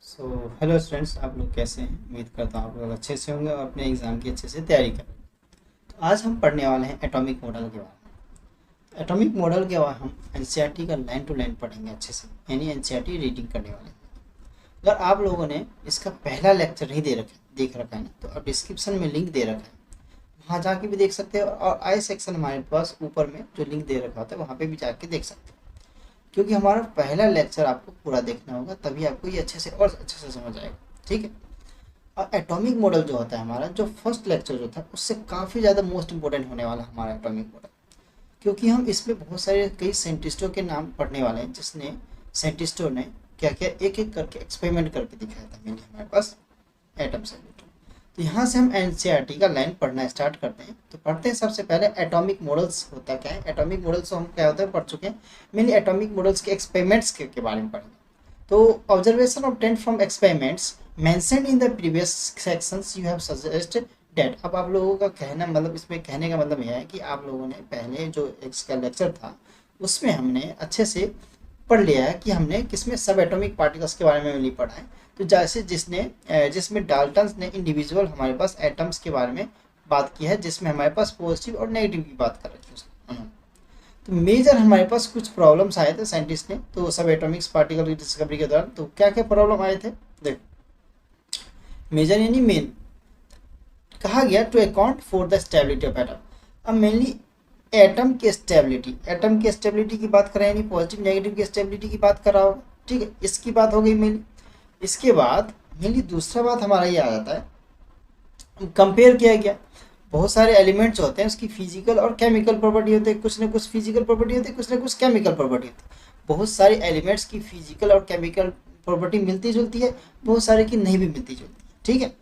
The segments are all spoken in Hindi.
सो हेलो स्टूडेंट्स, आप लोग कैसे हैं? उम्मीद करता हूँ आप लोग अच्छे से होंगे और अपने एग्ज़ाम की अच्छे से तैयारी करें। तो आज हम पढ़ने वाले हैं एटॉमिक मॉडल के बारे में। एटॉमिक मॉडल के बाद हम एनसीईआरटी का लाइन टू लाइन पढ़ेंगे अच्छे से, यानी एनसीईआरटी रीडिंग करने वाले हैं। अगर आप लोगों ने इसका पहला लेक्चर नहीं देख रखा है ना, तो आप डिस्क्रिप्शन में लिंक दे रखा है, वहाँ जाके भी देख सकते हैं। और आई सेक्शन हमारे पास ऊपर में जो लिंक दे रखा होता है वहाँ पे भी जाके देख सकते हैं, क्योंकि हमारा पहला लेक्चर आपको पूरा देखना होगा, तभी आपको ये अच्छे से और अच्छे से समझ आएगा। ठीक है। और एटॉमिक मॉडल जो होता है हमारा, जो फर्स्ट लेक्चर जो था उससे काफ़ी ज़्यादा मोस्ट इंपॉर्टेंट होने वाला हमारा एटॉमिक मॉडल, क्योंकि हम इसमें बहुत सारे कई साइंटिस्टों के नाम पढ़ने वाले हैं, जिसने साइंटिस्टों ने क्या क्या एक एक करके एक्सपेरिमेंट करके दिखाया था मेनली हमारे पास एटम से रिलेटेड। तो यहाँ से हम एनसीईआरटी का लाइन पढ़ना स्टार्ट करते हैं। तो पढ़ते हैं सबसे पहले एटॉमिक मॉडल्स होता क्या है। एटॉमिक मॉडल्स हम क्या होता है पढ़ चुके हैं, मेनली एटॉमिक मॉडल्स के एक्सपेरिमेंट्स के बारे में पढ़ेंगे। तो observation obtained from experiments mentioned in the previous sections you have suggested that. अब आप लोगों का कहना मतलब, इसमें कहने का मतलब यह है कि आप लोगों ने पहले जो इसका लेक्चर था उसमें हमने अच्छे से पढ़ लिया है कि हमने किसमें सब एटॉमिक पार्टिकल्स के बारे में नहीं पढ़ा है। तो जैसे जिसमें डाल्टन ने इंडिविजुअल हमारे पास एटम्स के बारे में बात की है, जिसमें हमारे पास पॉजिटिव और नेगेटिव की बात कर रखी है उन्होंने। तो मेजर हमारे पास कुछ प्रॉब्लम्स आए थे साइंटिस्ट ने तो सब एटॉमिक्स पार्टिकल की डिस्कवरी के दौरान। तो क्या क्या प्रॉब्लम आए थे देखो, मेजर यानी मेन कहा गया to account for the stability of atom. अब मेनली एटम की स्टेबिलिटी की बात कर रहे हैं, यानी पॉजिटिव नेगेटिव की स्टेबिलिटी की बात कर रहा होगा। ठीक है, इसकी बात हो गई मेनली। इसके बाद मेनली दूसरा बात हमारा ये आ जाता है, कंपेयर किया गया बहुत सारे एलिमेंट्स होते हैं, उसकी फिजिकल और केमिकल प्रॉपर्टी होते हैं, कुछ ना कुछ फिजिकल प्रॉपर्टी होती है, कुछ ना कुछ केमिकल प्रॉपर्टी होती है। बहुत सारे एलिमेंट्स की फिजिकल और केमिकल प्रॉपर्टी मिलती जुलती है, बहुत सारे की नहीं भी मिलती जुलती है। ठीक है,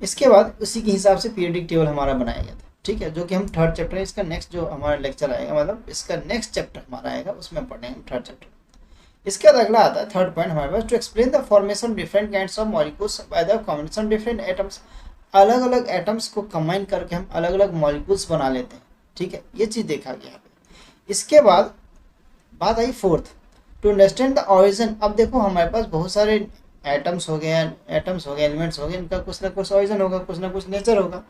इसके बाद उसी के हिसाब से पीरियडिक टेबल हमारा बनाया गया था। ठीक है, जो कि हम थर्ड चैप्टर है इसका, नेक्स्ट जो हमारा लेक्चर आएगा मतलब इसका नेक्स्ट चैप्टर हमारा आएगा उसमें पढ़ेंगे हम थर्ड चैप्टर। इसके बाद अगला आता है थर्ड पॉइंट हमारे पास, to explain the formation different kinds of molecules by the combination different atoms. अलग अलग एटम्स को कंबाइन करके हम अलग अलग मॉलिक्यूल्स बना लेते हैं। ठीक है, ये चीज़ देखा गया है। इसके बाद बात आई fourth, to understand the origin. अब देखो हमारे पास बहुत सारे एटम्स हो गए एलिमेंट्स हो गए, इनका कुछ ना कुछ ऑरिजिन होगा, कुछ ना कुछ नेचर होगा।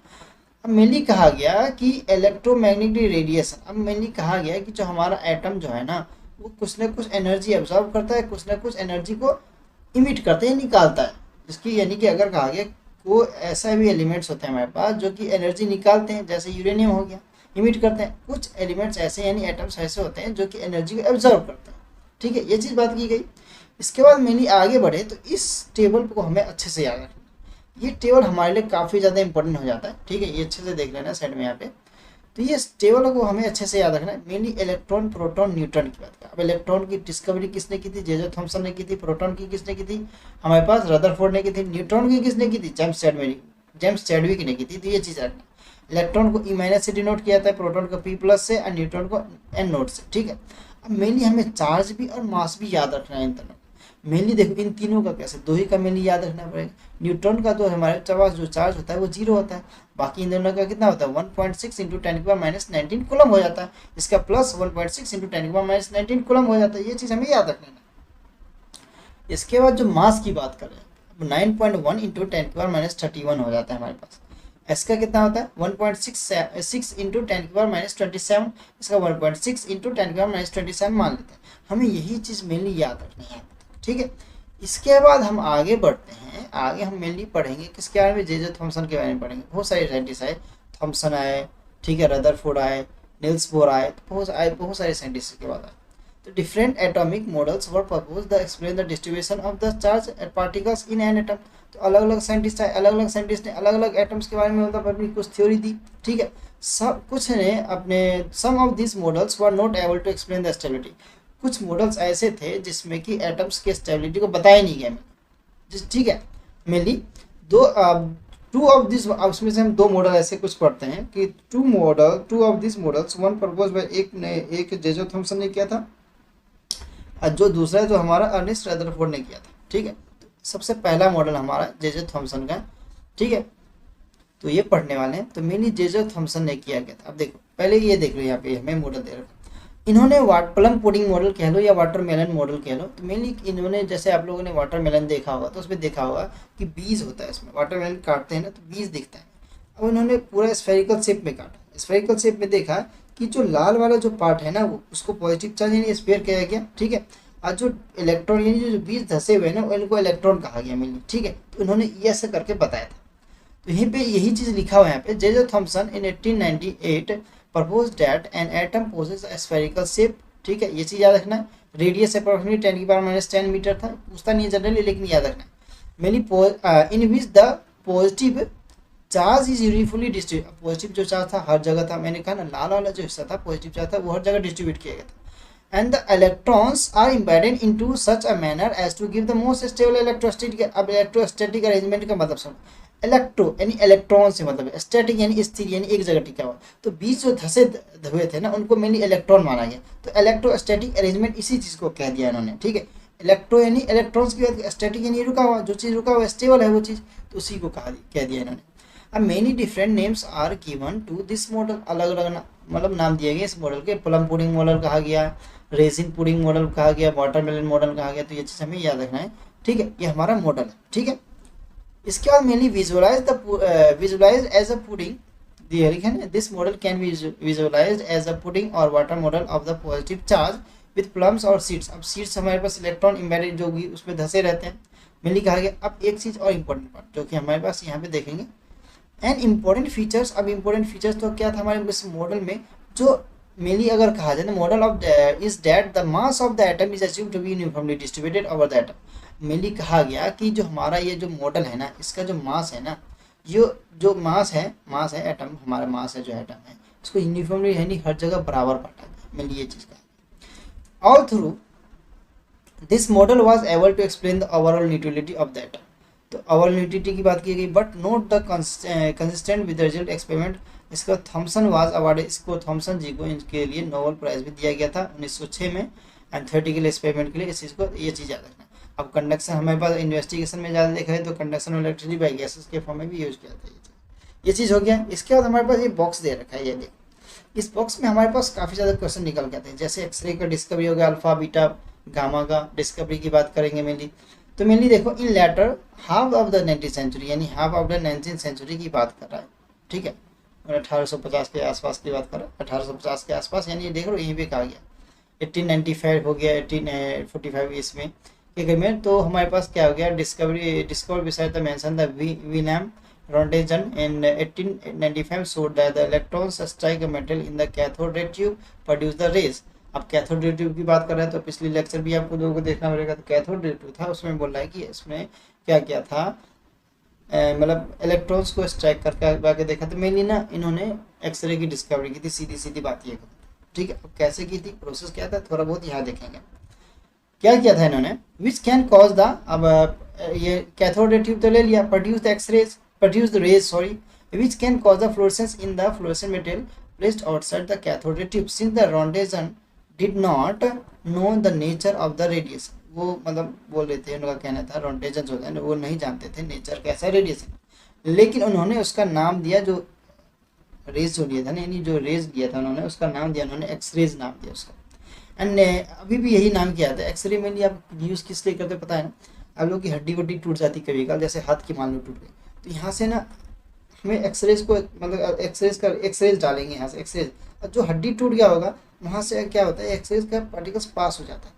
अब मेनली कहा गया कि इलेक्ट्रोमैग्नेटिक रेडिएशन, अब मेनली कहा गया कि जो हमारा एटम जो है ना वो कुछ ना कुछ एनर्जी एब्जॉर्ब करता है, कुछ ना कुछ एनर्जी को इमिट करते हैं, निकालता है। इसकी यानी कि अगर कहा गया वो ऐसा भी एलिमेंट्स होते हैं हमारे पास जो कि एनर्जी निकालते हैं, जैसे यूरेनियम हो गया, इमिट करते हैं। कुछ एलिमेंट्स ऐसे यानी एटम्स ऐसे होते हैं जो कि एनर्जी को एब्जॉर्ब करते हैं। ठीक है, ये चीज़ बात की गई। इसके बाद मेनली आगे बढ़े तो इस टेबल को हमें अच्छे से याद रखना। ये टेबल हमारे लिए काफ़ी ज़्यादा इंपॉर्टेंट हो जाता है। ठीक है, ये अच्छे से देख लेना साइड में यहाँ पे। तो ये टेबल को हमें अच्छे से याद रखना है। मेनली इलेक्ट्रॉन प्रोटॉन न्यूट्रॉन की बात करें। अब इलेक्ट्रॉन की डिस्कवरी किसने की थी? जे थॉमसन ने की थी। प्रोटॉन की किसने की थी? हमारे पास रदरफोर्ड ने की थी। न्यूट्रॉन की किसने की थी? जेम्स चैडविक ने की थी। तो ये चीज़ रखना। इलेक्ट्रॉन को ई माइनस से डिनोट किया जाता है, प्रोटॉन को पी प्लस से और न्यूट्रॉन को एन नोट से। ठीक है, अब मेनली हमें चार्ज भी और मास भी याद रखना है इन तीनों। मेनली देखो इन तीनों का कैसे, दो ही का मेनली याद रखना पड़ेगा। न्यूट्रॉन का तो हमारे पास जो चार्ज होता है वो जीरो होता है, बाकी इन दोनों का कितना होता है 1.6 इंटू 10⁻⁻19 कूलम हो जाता है। इसका प्लस 1.6 इंटू 10⁻⁻19 कूलम हो जाता है। ये चीज़ हमें याद रखना है। इसके बाद जो मास की बात करें, 9.1 इंटू 10⁻31 हो जाता है हमारे पास। इसका कितना होता है 1.6 इंटू 10⁻27। इसका 1.6 इंटू 10⁻27 मान लेते हैं। हमें यही चीज़ मेनली याद रखनी है। ठीक है, इसके बाद हम आगे बढ़ते हैं। आगे हम मेनली पढ़ेंगे किसके बारे में? जे थॉमसन के बारे में पढ़ेंगे। बहुत सारे साइंटिस्ट आए, थॉमसन आए, ठीक है, रदरफोर्ड आए, नील्स बोर आए, तो बहुत सारे साइंटिस्ट के बाद आए। तो different atomic models were propose the explain the distribution of the charge and particles in an atom. तो अलग अलग साइंटिस्ट आए, अलग अलग साइंटिस्ट ने अलग अलग एटम्स के बारे में मतलब अपनी कुछ थ्योरी दी। ठीक है, सब कुछ ने अपने some of this models were not able to explain the stability. कुछ मॉडल्स ऐसे थे जिसमें कि एटम्स के स्टेबिलिटी को बताया नहीं गया। ठीक है, मेनली टू ऑफ दिस, उसमें से हम दो मॉडल ऐसे कुछ पढ़ते हैं कि two of this models, one propose by एक जे थॉमसन ने किया था और जो दूसरा जो हमारा अर्नेस्ट रदरफोर्ड ने किया था। ठीक है, तो सबसे पहला मॉडल हमारा जे थॉमसन का। ठीक है, तो ये पढ़ने वाले हैं। तो मेनली जे थॉमसन ने किया गया था। अब देखो पहले ये देख लो, यहाँ पे हमें मॉडल दे रखा। इन्होंने प्लम पुडिंग मॉडल कह लो या वाटरमेलन मॉडल कह लो, तो मेनली इन्होंने, जैसे आप लोगों ने वाटरमेलन देखा होगा तो उसमें देखा होगा कि बीज होता है इसमें, वाटरमेलन काटते हैं ना तो बीज दिखता है। अब इन्होंने पूरा स्फेरिकल शेप में काटा, स्फेरिकल शेप में देखा कि जो लाल वाला जो पार्ट है ना वो उसको पॉजिटिव चार्ज यानी स्पेयर किया गया, ठीक है। और जो इलेक्ट्रॉन यानी जो बीज धसे हुए हैं ना इनको इलेक्ट्रॉन कहा गया मेनली, ठीक है। तो इन्होंने ये ऐसे करके बताया था। तो यहीं पे यही चीज़ लिखा हुआ है यहाँ पे, J Thomson in 1898 propose that an atom possess a spherical shape, ठीक है। ये चीज़ याद रखना है। रेडियस अप्रोक्सीमेटली 10⁻⁻10 मीटर था, पूछता नहीं है जनरली लेकिन याद रखना है। Mainly in which the positive charge is uniformly distribute, positive जो चार्ज था हर जगह था, मैंने कहा ना लाल वाला जो हिस्सा था पॉजिटिव चार्ज था वो हर जगह डिस्ट्रीब्यूट किया गया था। And the electrons are embedded into such a manner as to give the most stable electrostatic. अब इलेक्ट्रोस्टैटिक अरेंजमेंट का मतलब सुनो, इलेक्ट्रो यानी इलेक्ट्रॉन से मतलब है, स्टैटिक यानी स्थिर यानी एक जगह टिका हुआ। तो बीच जो धसे हुए थे ना उनको मेनली इलेक्ट्रॉन माना गया, तो इलेक्ट्रोस्टैटिक अरेंजमेंट इसी चीज़ को कह दिया इन्होंने, ठीक है। इलेक्ट्रो यानी इलेक्ट्रॉन्स की बात, स्टैटिक यानी रुका हुआ, जो चीज़ रुका हुआ स्टेबल है वो चीज़, तो उसी को कह दिया इन्होंने। अब many different names are given to this model, अलग अलग मतलब नाम दिए गए इस मॉडल के। प्लम पुडिंग मॉडल कहा गया, रेजिन पुडिंग मॉडल कहा गया, वाटरमेलन मॉडल कहा गया। तो ये चीज़ हमें याद रखना है, ठीक है। ये हमारा मॉडल है, ठीक है। इसके बाद mainly visualize as a pudding, this model can be visualized as a pudding और water model of the positive charge with plums और सीड्स। अब सीड्स हमारे पास इलेक्ट्रॉन इम्बेडेड जो भी उसमें धसे रहते हैं, मेनली कहा गया। अब एक चीज़ और इम्पोर्टेंट पार्ट जो कि हमारे पास यहाँ पे देखेंगे, एंड इम्पोर्टेंट फीचर्स। अब इम्पोर्टेंट फीचर्स तो क्या था हमारे इस मॉडल में, जो मेनली अगर कहा जाए model of is that the mass of the atom is assumed to be uniformly distributed over the atom. Mainly कहा गया कि जो हमारा ये जो मॉडल है ना, इसका जो मास है ना, जो मास है एटम, हमारा मास है जो एटम है, इसको यूनिफॉर्मली यानी हर जगह बराबर बांटा गया। मेनली ये चीज़ कहा all through this model was able to explain the overall neutrality of the atom. तो ओवरऑल न्यूट्रलिटी की बात की गई, but not the consistent with result experiment. इसको थॉमसन वाज अवार्ड, इसको थॉमसन जी को इनके लिए नोबेल प्राइज भी दिया गया था 1906 में एंथेटिकल एक्सपेरिमेंट के लिए। इस चीज़ को, ये चीज़ याद रखना। अब कंडक्शन हमारे पास इन्वेस्टिगेशन में ज़्यादा देखा है तो कंडक्शन और इलेक्ट्रिसिटी बाई गैसेस के फॉर्म में भी यूज किया था ये चीज़ हो गया। इसके बाद हमारे पास ये बॉक्स दे रखा है, ये देखो। इस बॉक्स में हमारे पास काफ़ी ज़्यादा क्वेश्चन निकल के आते हैं, जैसे एक्सरे का डिस्कवरी हो गया, अल्फा बीटा गामा का डिस्कवरी की बात करेंगे मेनली। तो मेनली देखो in later half of the 19th century यानी half of the 19th century की बात कर रहा है, ठीक है। 1850 के आसपास की बात कर रहा है, 1850 के आसपास, यानी ये देख लो यहीं पे कहा गया। 1895 हो गया, 1845 इसमें के में। तो हमारे पास क्या हो गया, discover beside the mention the William Roentgen in 1895 showed that the electrons strike a metal in the cathode ray tube produce the rays। अब कैथोड रे ट्यूब की बात कर रहे हैं तो पिछली लेक्चर भी आपको लोगों को देखना पड़ेगा। तो कैथोड रे ट्यूब था, उसमें बोल रहा है कि इसमें क्या क्या था, मतलब इलेक्ट्रॉन्स को स्ट्राइक करके देखा। तो मेनली ना इन्होंने एक्सरे की डिस्कवरी की थी, सीधी सीधी बात ये, ठीक है। अब कैसे की थी, प्रोसेस क्या था, थोड़ा बहुत यहाँ देखेंगे। क्या किया था इन्होंने, विच कैन कॉज द, अब ये कैथोड रे ट्यूब तो ले लिया, produce the rays sorry, which can cause the fluorescence in the fluorescent material placed outside the cathode ray tube since the Roentgen did not know the nature of the radiation. वो मतलब बोल रहे थे, उनका कहना था रॉन्टेजन जो है वो नहीं जानते थे नेचर कैसा रेडिएशन, लेकिन उन्होंने उसका नाम दिया, जो रेज जो लिया था ना, यानी जो रेज लिया था उन्होंने उसका नाम दिया, उन्होंने एक्सरेज नाम दिया उसका। एंड अभी भी यही नाम किया था एक्सरे। मेनली आप यूज़ किस लिए करते पता है ना, आप लोग की हड्डी वड्डी टूट जाती कभी कल, जैसे हाथ की मान लो टूट गई, तो यहाँ से ना हमें एक्सरेज को, मतलब एक्सरेज डालेंगे यहाँ से एक्सरेज, और जो हड्डी टूट गया होगा वहाँ से क्या होता है, एक्सरेज का पार्टिकल्स पास हो जाता है,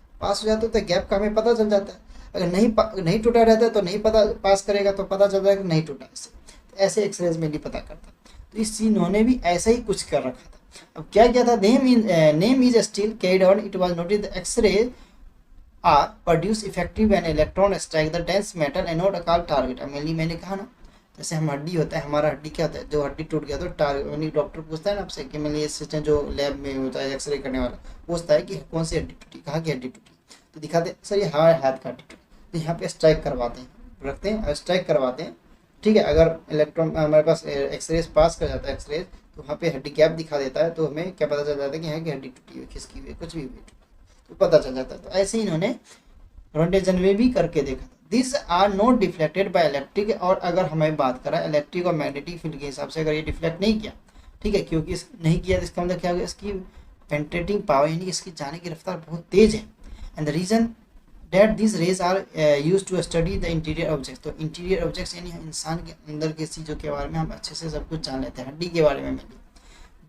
तो गैप का हमें पता चल जाता है। अगर नहीं टूटा रहता है तो नहीं पता, पास करेगा तो पता चल जाएगा नहीं टूटा इससे। तो ऐसे एक्सरेज में नहीं पता करता। तो इस इन्होंने भी ऐसा ही कुछ कर रखा था। अब क्या किया था, name is still carried on, it was noted the X-ray are produce effective and electron strike the dense metal anode called target. Mainly मैंने कहा ना, जैसे हम हड्डी होता है, हमारा हड्डी क्या होता है, जो हड्डी टूट गया तो टारगेट, डॉक्टर पूछता है ना आपसे कि मेनली ये सिस्टम जो लैब में होता है एक्सरे करने वाला, पूछता है कि कौन सी हड्डी टूटी, कहाँ की हड्डी टूटी, तो दिखाते सर ये हमारे हाथ का हड्डी टूटी, तो यहाँ पे स्ट्राइक करवाते हैं, रखते हैं और स्ट्राइक करवाते हैं, ठीक है। अगर इलेक्ट्रॉन हमारे पास एक्सरेज पास कर जाता है एक्सरेज, तो वहाँ पे हड्डी गैप दिखा देता है, तो हमें क्या पता चल जाता है कि यहाँ की हड्डी टूटी हुई, खिसकी हुई, कुछ भी हुई, तो पता चल जाता है। तो ऐसे ही इन्होंने रोटेशन में भी करके देखा था। This are not deflected by electric, और अगर हमें बात करा इलेक्ट्रिक और मैग्नेटिक फील्ड के हिसाब से, अगर ये डिफ्लेक्ट नहीं किया, ठीक है, क्योंकि नहीं किया तो इसका मतलब क्या होगा, इसकी पेंट्रेटिंग पावर यानी इसकी जाने की रफ्तार बहुत तेज है। And the reason that this rays are use to study the interior objects, तो इंटीरियर ऑब्जेक्ट्स यानी इंसान के अंदर की चीज़ों के बारे में हम अच्छे से सब कुछ जान लेते हैं, हड्डी के बारे में मिली।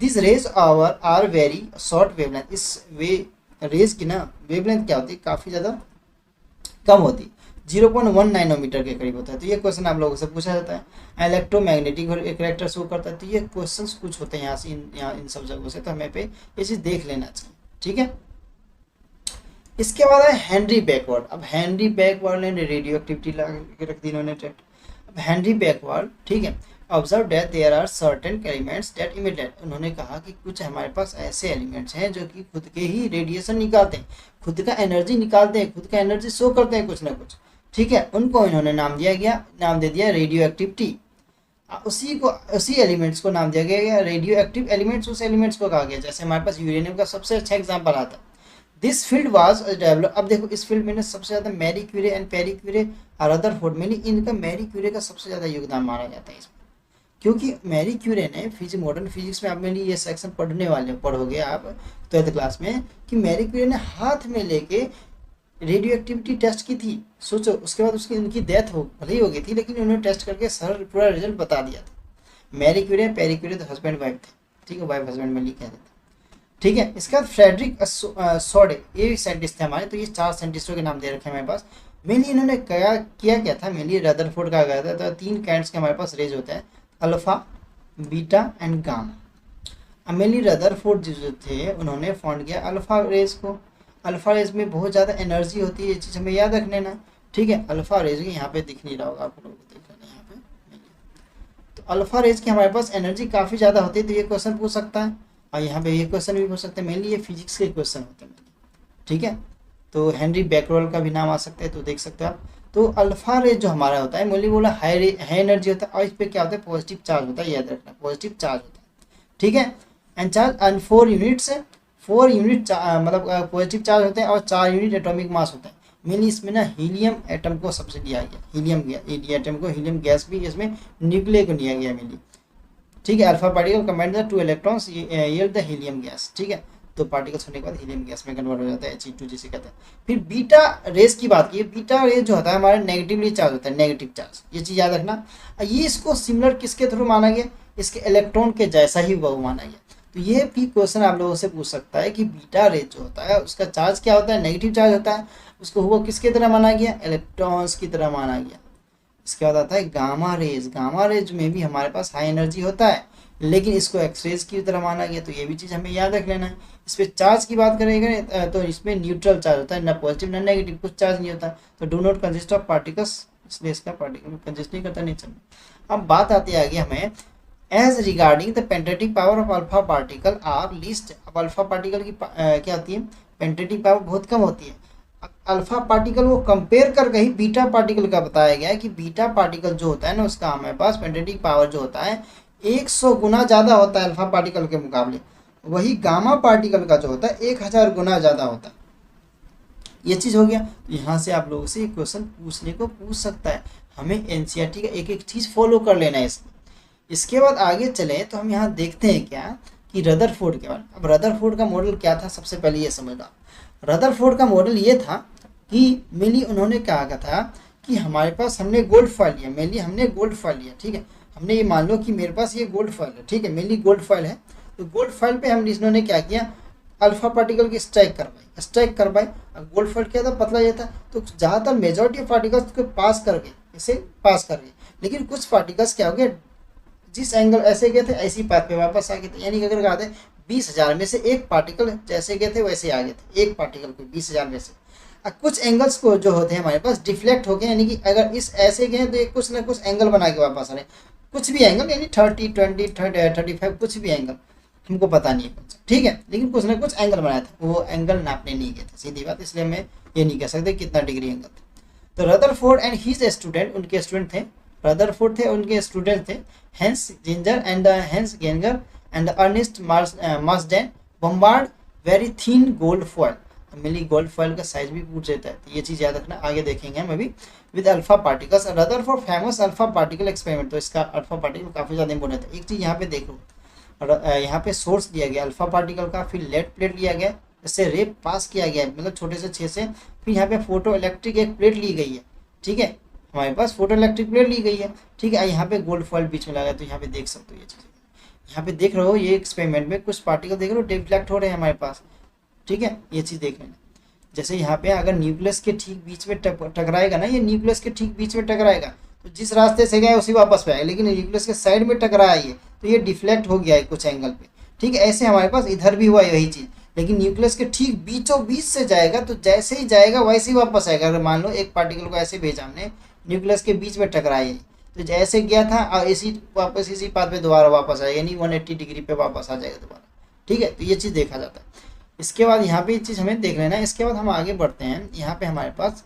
This rays are very short wavelength, इस वे रेज की ना वेवलेंथ क्या होती है, काफ़ी ज़्यादा कम होती, 0.1 नैनोमीटर के करीब होता है। तो ये क्वेश्चन आप लोगों से पूछा जाता है। इलेक्ट्रोमैग्नेटिक करेक्टर शो करता है, तो ये क्वेश्चंस कुछ होते हैं यहाँ से, यहाँ इन सब जगहों से, तो हमें पे ये चीज़ देख लेना चाहिए, ठीक है। इसके बाद है हेनरी बैकवर्ड। अब हेनरी बैकवर्ड ने रेडियो एक्टिविटी रख दी इन्होंने टेट। अब हेनरी बैकवर्ड, ठीक है, observe that there are certain elements that emit light, उन्होंने कहा कि कुछ हमारे पास ऐसे एलिमेंट्स हैं जो कि खुद के ही रेडिएशन निकालते हैं, खुद का एनर्जी निकालते हैं, खुद का एनर्जी शो करते हैं कुछ ना कुछ, ठीक है। उनको इन्होंने नाम दे दिया रेडियो एक्टिविटी। उसी एलिमेंट्स को नाम दिया गया रेडियो एक्टिव एलिमेंट्स। उस एलिमेंट्स को कहा गया, जैसे हमारे पास यूरेनियम का सबसे अच्छा एग्जाम्पल आता है। दिस फील्ड वाज डेवलप, अब देखो इस फील्ड में सबसे ज़्यादा Marie Curie and Pierre Curie और रदरफोर्ड में, इनका मैरी क्यूरी का सबसे ज़्यादा योगदान माना जाता है इसमें, क्योंकि मैरी क्यूरी ने मॉडर्न फिजिक्स में आप मेरी ये सेक्शन पढ़ोगे आप 12th क्लास में, कि मैरी क्यूरी ने हाथ में लेके रेडियो एक्टिविटी टेस्ट की थी। सोचो, उसके बाद उसकी उनकी डेथ भले ही हो गई थी, लेकिन उन्होंने टेस्ट करके सर पूरा रिजल्ट बता दिया था। मैरी क्यूरी पेरी क्यूरी तो हस्बैंड वाइफ थे, ठीक है, वाइफ हस्बैंड में लिखा जाता, ठीक है। इसके बाद फ्रेडरिक सोडे, ये साइंटिस्ट थे हमारे, तो ये 4 साइंटिस्टों के नाम दे रखे हैं हमारे पास। मेनली इन्होंने किया था, मेनली रदरफोर्ड का गया था। तो 3 काइंड्स के हमारे पास रेज होते हैं, alpha, beta and gamma. Mainly Rutherford जो थे उन्होंने फाउंड किया अल्फा रेज को। अल्फा रेज में बहुत ज़्यादा एनर्जी होती है, ये चीज़ हमें याद रख लेना, ठीक है। अल्फा रेज की यहाँ पे दिख नहीं रहा होगा आप लोगों को, देख लेना यहाँ पे, तो अल्फा रेज की हमारे पास एनर्जी काफ़ी ज़्यादा होती है, तो ये क्वेश्चन पूछ सकता है, और यहाँ पे ये क्वेश्चन भी पूछ सकते हैं। मेनली ये फिजिक्स के क्वेश्चन होते हैं, ठीक है। तो हेनरी बैकवर्ड का भी नाम आ सकता है, तो देख सकते हो आप। तो अल्फा रेज जो हमारा होता है, मेनली बोला हाई एनर्जी होता है, और इस पर क्या होता है, पॉजिटिव चार्ज होता है, याद रखना पॉजिटिव चार्ज होता है, ठीक है। And charge and 4 units, 4 unit मतलब पॉजिटिव चार्ज होते हैं, और 4 यूनिट एटॉमिक मास होता है। मेनली इसमें ना हीलियम एटम को सबसे दिया गया, हीलियम एटम को, हीलियम गैस भी इसमें न्यूक्लियर को दिया गया मेनली, ठीक है। Alpha particle combined the 2 electrons yield the helium gas, ठीक है। तो पार्टिकल्स होने के बाद हीलियम गैस में कन्वर्ट हो जाता है, He2 जिसे कहते हैं। फिर बीटा रेज की बात की, बीटा रेज जो होता है हमारा नेगेटिवली चार्ज होता है, नेगेटिव चार्ज, ये चीज़ याद रखना। ये इसको सिमिलर किसके थ्रू माना गया, इसके इलेक्ट्रॉन के जैसा ही वो माना गया। तो ये भी क्वेश्चन आप लोगों से पूछ सकता है कि बीटा रेज जो होता है उसका चार्ज क्या होता है, नेगेटिव चार्ज होता है, उसको हुआ किसकी तरह माना गया, इलेक्ट्रॉन्स की तरह माना गया। इसके बाद आता है गामा रेज। गामा रेज में भी हमारे पास हाई एनर्जी होता है, लेकिन इसको एक्सरेज की तरह माना गया, तो ये भी चीज़ हमें याद रख लेना है। इस पर चार्ज की बात करेंगे तो इसमें न्यूट्रल चार्ज होता है, ना पॉजिटिव ना नेगेटिव, कुछ चार्ज नहीं होता, तो do not consist of particles, इसलिए इसका पार्टिकल कंसिस्ट नहीं करता नेचर में। अब बात आती है आगे हमें, as regarding the penetrating power of alpha particle are least. अब अल्फा पार्टिकल की क्या होती है, पेंट्रेटिंग पावर बहुत कम होती है। अल्फा पार्टिकल को कंपेयर करके ही बीटा पार्टिकल का बताया गया है कि बीटा पार्टिकल जो होता है ना, उसका हमारे पास पेंट्रेटिंग पावर जो होता है 100 गुना ज़्यादा होता है अल्फा पार्टिकल के मुकाबले। वही गामा पार्टिकल का जो होता है 1000 गुना ज़्यादा होता है। ये चीज़ हो गया। तो यहाँ से आप लोगों से क्वेश्चन पूछ सकता है, हमें एनसीईआरटी का एक एक चीज़ फॉलो कर लेना है इसमें। इसके बाद आगे चले तो हम यहाँ देखते हैं क्या कि रदरफोर्ड के बारे में। अब रदरफोर्ड का मॉडल क्या था, सबसे पहले ये समझना। रदरफोर्ड का मॉडल ये था कि मेनली उन्होंने कहा था कि हमारे पास हमने गोल्ड फॉइल लिया, मेनली हमने गोल्ड फॉइल लिया, ठीक है। हमने ये मान लो कि मेरे पास ये गोल्ड फॉइल है, ठीक है, मेनली गोल्ड फॉइल है। तो गोल्ड फॉइल पे हम इन्होंने क्या किया, अल्फा पार्टिकल की स्ट्राइक करवाई। गोल्ड फॉइल क्या था, पतला ये था, तो ज़्यादातर मेजॉरिटी ऑफ पार्टिकल्स को पास कर गए। लेकिन कुछ पार्टिकल्स क्या हो गए, जिस एंगल ऐसे गए थे ऐसी पाथ पे वापस आ गए थे। यानी कि अगर कहा 20,000 में से एक पार्टिकल जैसे गए थे वैसे आ गए थे, एक पार्टिकल को 20,000 में से। कुछ एंगल्स को जो होते हैं हमारे पास डिफ्लेक्ट हो गए, यानी कि अगर इस ऐसे गए तो एक कुछ ना कुछ एंगल बना के वापस आ रहे, कुछ भी एंगल, यानी 30, 20, 35, कुछ भी एंगल, हमको पता नहीं है कौन सा, ठीक है। लेकिन कुछ ना कुछ एंगल बनाया था, वो एंगल नापने नहीं गए थे, सीधी बात। इसलिए मैं ये नहीं कह सकते कितना डिग्री एंगल था। तो रदरफोर्ड एंड हीज स्टूडेंट, उनके स्टूडेंट थे, रदरफोर्ड थे, उनके स्टूडेंट थे हेंस जिंजर एंड हेंस गेंगर and Ernest Marsden bombard very thin gold foil. Mainly gold foil का साइज भी पूछ देता है, तो ये चीज़ याद रखना, आगे देखेंगे हम अभी। With alpha particles Rutherford famous alpha particle experiment, तो इसका अल्फा पार्टिकल काफ़ी ज़्यादा इंपॉर्टेंट है। एक चीज़ यहाँ पे देख लो, यहाँ पे सोर्स दिया गया अल्फा पार्टिकल का, फिर लेड प्लेट लिया गया, इससे रे पास किया गया है, मतलब छोटे से 6 से, फिर यहाँ पे फोटो इलेक्ट्रिक एक प्लेट ली गई है, ठीक है, हमारे पास फोटो इलेक्ट्रिक प्लेट ली गई है, ठीक है। यहाँ पे गोल्ड फॉइल बीच में लगा है, तो यहाँ पे देख सकते हो ये चीज़, यहाँ पे देख रहे हो ये एक्सपेरिमेंट में कुछ पार्टिकल देख रहे हो डिफ्लेक्ट हो रहे हैं हमारे पास, ठीक है, ये चीज़ देख लेना। जैसे यहाँ पे अगर न्यूक्लियस के ठीक बीच में टकराएगा ना, ये न्यूक्लियस के ठीक बीच में टकराएगा, तो जिस रास्ते से गया उसी वापस पे आएगा, लेकिन न्यूक्लियस के साइड में टकराया ये, तो ये डिफ्लेक्ट हो गया है कुछ एंगल पे, ठीक है। ऐसे हमारे पास इधर भी हुआ यही चीज़, लेकिन न्यूक्लियस के ठीक बीचों बीच से जाएगा, तो जैसे ही जाएगा वैसे ही वापस आएगा। अगर मान लो एक पार्टिकल को ऐसे भेजा हमने, न्यूक्लियस के बीच में टकराया, तो जैसे गया था और इसी पाथ पे दोबारा वापस आएगा, यानी 180 डिग्री पे वापस आ जाएगा दोबारा, ठीक है। तो ये चीज़ देखा जाता है। इसके बाद यहाँ पे ये चीज़ हमें देख लेना है। इसके बाद हम आगे बढ़ते हैं, यहाँ पे हमारे पास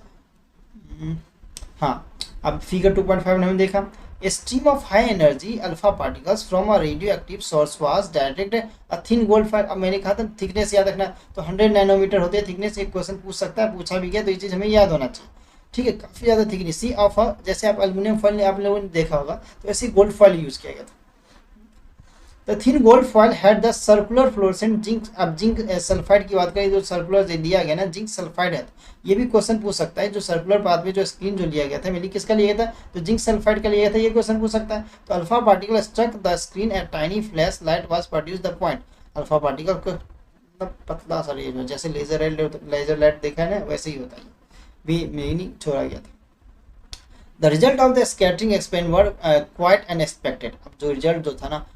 हाँ, अब फिगर 2.5 में हमने देखा, a stream of high energy alpha particles from a radio active source was directed a thin gold file. अब मैंने कहा था थिकनेस याद रखना, तो 100 नैनोमीटर होते हैं थिकनेस। एक क्वेश्चन पूछ सकता है, पूछा भी गया, तो ये चीज़ हमें याद होना चाहिए, ठीक है। काफ़ी ज़्यादा थिकनेस सी ऑफ जैसे आप एल्यूमिनियम फॉइल आप लोगों ने देखा होगा, तो ऐसे गोल्ड फॉइल यूज़ किया गया था। The thin gold foil had the circular fluorescent zinc. अब जिंक सल्फाइड की बात करें, जो सर्कुलर दिया गया ना, जिंक सल्फाइड है, ये भी क्वेश्चन पूछ सकता है। जो सर्कुलर पाथ में जो स्क्रीन जो लिया गया था, मेनली किसका लिया गया था, तो जिंक सल्फाइड का लिया गया था, ये क्वेश्चन पूछ सकता है। तो alpha particle struck the screen at tiny flash light was produce the point. Alpha particle को मतलब पतला सा रेंज में, जैसे लेजर लाइट देखा है ना, वैसे ही होता है, भी मीनिंग छोड़ा गया था। The result of the scattering experiment were quite unexpected. अब जो रिजल्ट जो था ना,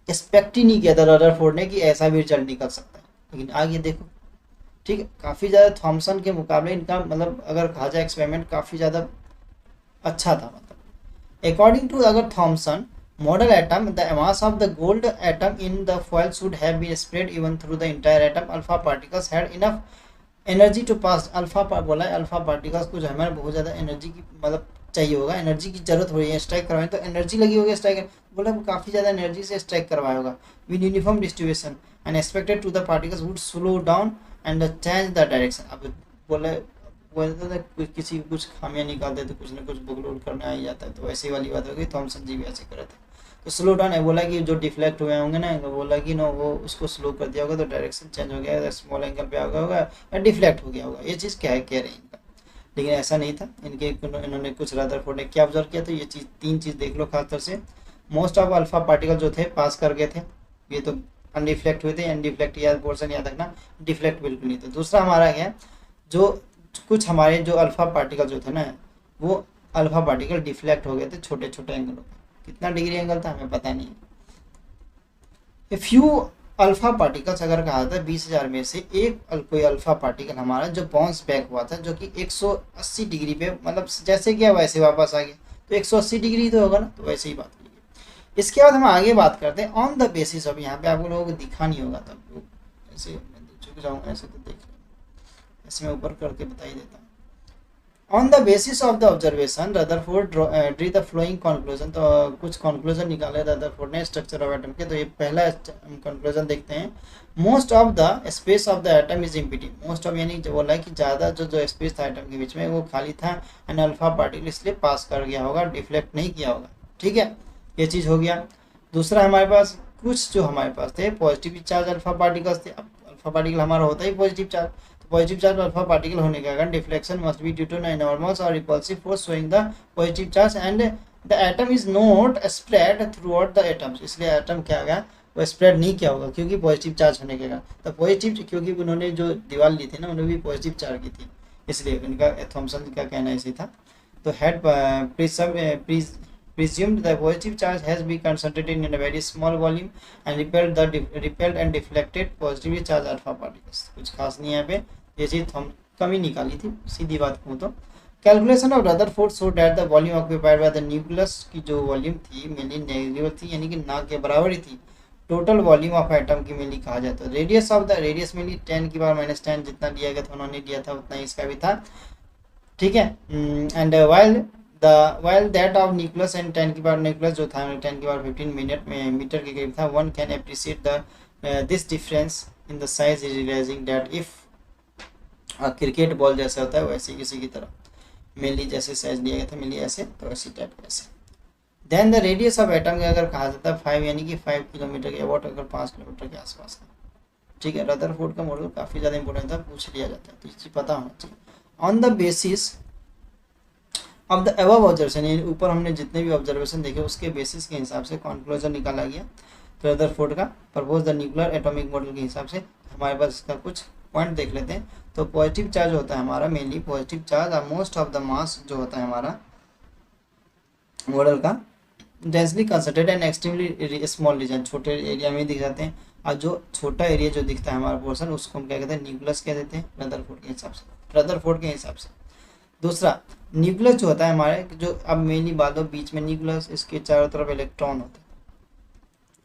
एक्सपेक्ट ही नहीं किया था रदरफोर्ड ने कि ऐसा भी रिजल्ट निकल सकता है, लेकिन आगे देखो, ठीक है। काफ़ी ज़्यादा थॉमसन के मुकाबले इनका मतलब अगर कहा जाए एक्सपेरिमेंट काफ़ी ज़्यादा अच्छा था। मतलब अकॉर्डिंग टू अगर Thomson model atom, the mass of the gold atom in the foil should have been spread even through the entire atom. Alpha particles had enough energy to pass. बोला है अल्फा पार्टिकल्स को जो हमारे बहुत ज़्यादा एनर्जी की मतलब चाहिए होगा, एनर्जी की जरूरत हो रही है स्ट्राइक करवाएं, तो एनर्जी लगी होगी स्ट्राइक, बोला काफ़ी ज़्यादा एनर्जी से स्ट्राइक करवाया होगा। With uniform distribution and expected to the particles would slow down and change the direction. अब बोलते थे किसी कुछ खामियां निकालते तो कुछ ना कुछ बगलोल करने आ ही जाता है, तो वैसी वाली बात होगी। थॉमसन जी भी ऐसे करे थे। तो स्लो डाउन है, बोला कि जो डिफ्लेक्ट हुए होंगे ना, तो बोला कि ना वो उसको स्लो कर दिया होगा, तो डायरेक्शन चेंज हो गया, स्मॉल एंगल पे आ गया होगा या डिफ्लेक्ट हो गया होगा। ये चीज़ क्या है कह रहे हैं इनका, लेकिन ऐसा नहीं था। इन्होंने कुछ रदरफोर्ड ने क्या ऑब्जर्व किया, तो ये चीज़ 3 चीज़ देख लो खासतौर से। मोस्ट ऑफ अल्फा पार्टिकल जो थे पास कर गए थे, ये तो अनडिफ्लेक्ट हुए थे। अनडिफ्लेक्ट याद पोर्सन याद रखना, डिफ्लेक्ट बिल्कुल नहीं था। दूसरा हमारा क्या, जो कुछ हमारे जो अल्फा पार्टिकल जो थे ना, वो अल्फा पार्टिकल डिफ्लेक्ट हो गए थे छोटे छोटे एंगलों पे। कितना डिग्री एंगल था हमें पता नहीं है। फ्यू अल्फा पार्टिकल्स अगर कहा था 20,000 में से एक कोई अल्फा पार्टिकल हमारा जो बाउंस बैक हुआ था, जो कि 180 डिग्री पे, मतलब जैसे गया वैसे वापस आ गया, तो 180 डिग्री तो होगा ना, तो वैसे ही बात करिए। इसके बाद हम आगे बात करते हैं ऑन द बेसिस ऑफ, यहाँ पे आप लोगों को दिखा नहीं होगा, तब ऐसे झुक जाऊँगा, ऐसे तो देख लो, ऐसे मैं ऊपर करके बता ही देता हूँ। On the basis of the observation Rutherford drew the following conclusion. तो कुछ कंक्लूजन निकाले रदरफोर्ड ने स्ट्रक्चर ऑफ एटम के। तो ये पहला कंक्लूजन देखते हैं। Most of the space of the atom is empty. Most of यानी जो बोला है कि ज़्यादा जो स्पेस था एटम के बीच में वो खाली था, एंड अल्फा पार्टिकल इसलिए पास कर गया होगा, डिफ्लेक्ट नहीं किया होगा, ठीक है, ये चीज़ हो गया। दूसरा हमारे पास कुछ जो हमारे पास थे पॉजिटिव चार्ज अल्फा पार्टिकल्स थे। अब अल्फा पार्टिकल हमारा होता ही positive charge, positive charge alpha particle होने के कारण deflection must be due to enormous और repulsive force showing the positive charge and the atom is not spread throughout the atoms. इसलिए एटम क्या गया, वो स्प्रेड नहीं किया होगा क्योंकि पॉजिटिव चार्ज होने के कारण। तो पॉजिटिव, क्योंकि उन्होंने जो दीवार ली थी ना, उन्होंने भी पॉजिटिव चार्ज की थी, इसलिए उनका थॉमसन का कहना ऐसे था। तो had presumed the positive charge has been concentrated in a very small volume and repelled and deflected positively charged alpha particles। कुछ खास नहीं है यहाँ पे, ये चीज़ हम कमी निकाली थी, सीधी बात कहूँ तो। Calculation of Rutherford show that the volume occupied by the nucleus की जो वॉल्यूम थी मेनली नेग्लिजिबल थी, यानी कि ना के बराबर ही थी टोटल वॉल्यूम ऑफ एटम की मेनली कहा जाए तो। Radius of the radius mainly 10⁻⁻10 जितना दिया गया था उन्होंने दिया था, उतना ही इसका भी था, ठीक है। And while that of nucleus and 10⁻⁻, nucleus जो था 10⁻15 मिनट में मीटर के करीब था, one can appreciate the this difference in the size is realizing that if cricket ball जैसा होता है वैसे किसी की तरह मेनली जैसे साइज दिया गया था, मेनली ऐसे, तो ऐसी टाइप ऐसे then the radius of atom का अगर कहा जाता है 5 यानी कि 5 किलोमीटर के अबाउट, अगर 5 किलोमीटर के आसपास का, ठीक है। रदरफोर्ड का मॉडल काफ़ी ज़्यादा इंपॉर्टेंट था, पूछ लिया जाता है, तो ये चीज़ पता होना चाहिए। On the basis of the above observation, ऊपर हमने जितने भी ऑब्जर्वेशन देखे उसके बेसिस के हिसाब से कॉन्क्लूजन निकाला गया रदरफोर्ड का propose the nuclear atomic model के हिसाब से। हमारे पास इसका कुछ पॉइंट देख लेते हैं। तो पॉजिटिव चार्ज होता है हमारा, मेनली पॉजिटिव चार्ज और मोस्ट ऑफ द मास जो होता है हमारा मॉडल का densely concentrated and extremely small region, छोटे एरिया में दिख जाते हैं। और जो छोटा एरिया जो दिखता है हमारा पोर्शन, उसको हम क्या कहते हैं, न्यूक्लियस कह देते हैं रदरफोर्ड के हिसाब से, रदरफोर्ड के हिसाब से। दूसरा, न्यूक्लियस जो होता है हमारे, जो अब मेनली बात हो, बीच में न्यूक्लियस, इसके चारों तरफ इलेक्ट्रॉन होते हैं,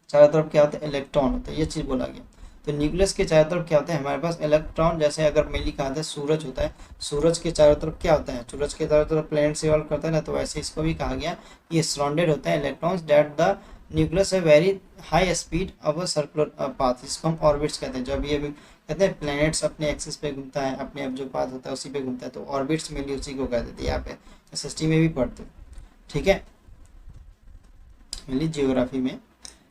चारों तरफ क्या होता है, इलेक्ट्रॉन होता है, ये चीज़ बोला गया। तो न्यूक्लियस के चारों तरफ क्या होता है हमारे पास, इलेक्ट्रॉन। जैसे अगर मेनली कहा था सूरज होता है, सूरज के चारों तरफ क्या होता है, सूरज के चारों तरफ प्लैनेट रिवॉल्व करता है ना, तो वैसे इसको भी कहा गया ये सराउंडेड होता है इलेक्ट्रॉन्स दैट द न्यूक्लियस है very high speed of a circular path, इसको हम ऑर्बिट्स कहते हैं। जो अभी अभी कहते हैं प्लैनेट्स अपने एक्सिस पे घूमता है, अपने अब जो पाथ होता है उसी पे घूमता है, तो ऑर्बिट्स मेनली उसी को कहते थे। यहाँ पे एसएसटी में भी पढ़ते हैं, ठीक है, मेनली जियोग्राफी में।